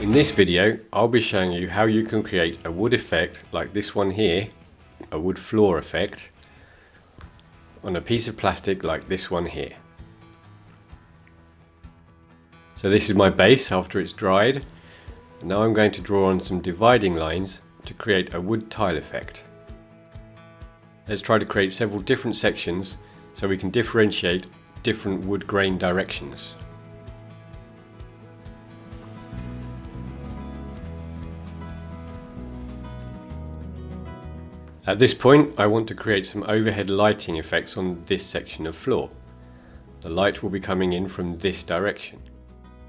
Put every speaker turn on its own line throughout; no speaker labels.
In this video, I'll be showing you how you can create a wood effect like this one here, a wood floor effect, on a piece of plastic like this one here. So this is my base after it's dried. Now I'm going to draw on some dividing lines to create a wood tile effect. Let's try to create several different sections so we can differentiate different wood grain directions. At this point, I want to create some overhead lighting effects on this section of floor. The light will be coming in from this direction.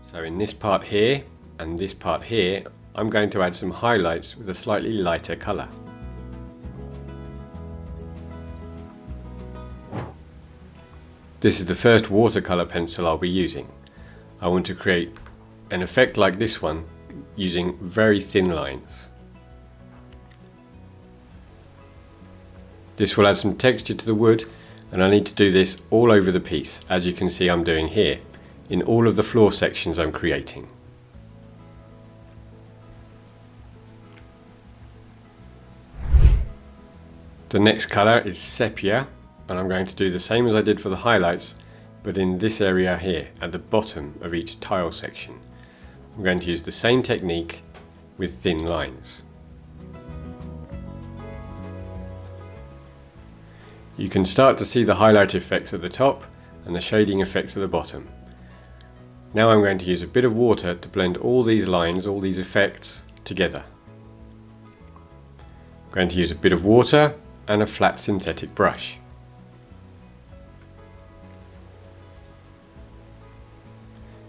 So in this part here and this part here, I'm going to add some highlights with a slightly lighter colour. This is the first watercolour pencil I'll be using. I want to create an effect like this one using very thin lines. This will add some texture to the wood, and I need to do this all over the piece, as you can see I'm doing here, in all of the floor sections I'm creating. The next colour is sepia, and I'm going to do the same as I did for the highlights, but in this area here, at the bottom of each tile section. I'm going to use the same technique with thin lines. You can start to see the highlight effects at the top and the shading effects at the bottom. Now I'm going to use a bit of water to blend all these lines, all these effects together. I'm going to use a bit of water and a flat synthetic brush.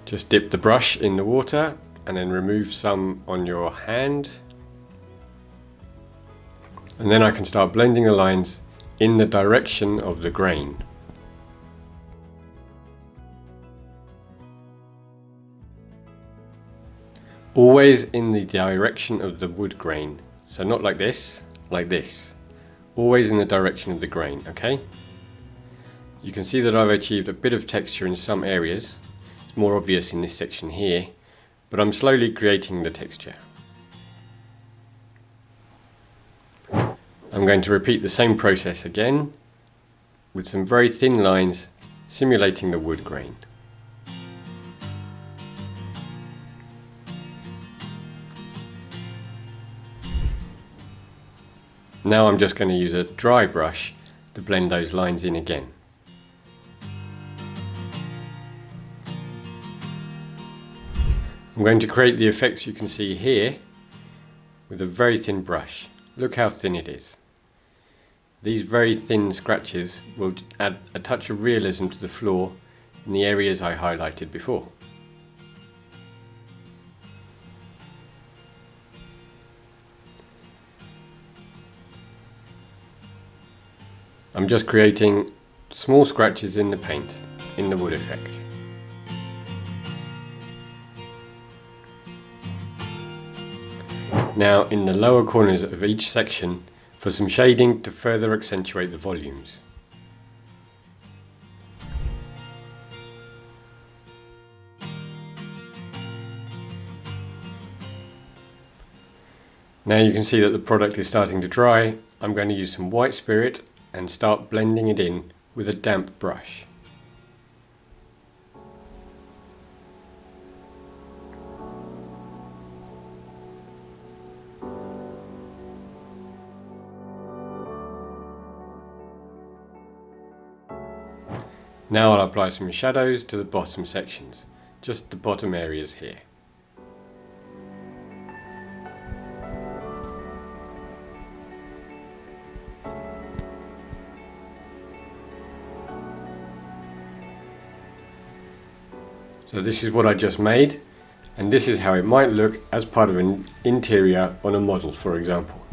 Just dip the brush in the water and then remove some on your hand. And then I can start blending the lines in the direction of the grain. Always in the direction of the wood grain. So not like this, like this. Always in the direction of the grain, okay? You can see that I've achieved a bit of texture in some areas. It's more obvious in this section here, but I'm slowly creating the texture. I'm going to repeat the same process again with some very thin lines simulating the wood grain. Now I'm just going to use a dry brush to blend those lines in again. I'm going to create the effects you can see here with a very thin brush. Look how thin it is. These very thin scratches will add a touch of realism to the floor in the areas I highlighted before. I'm just creating small scratches in the paint, in the wood effect. Now in the lower corners of each section for some shading to further accentuate the volumes. Now you can see that the product is starting to dry. I'm going to use some white spirit and start blending it in with a damp brush. Now I'll apply some shadows to the bottom sections, just the bottom areas here. So this is what I just made, and this is how it might look as part of an interior on a model, for example.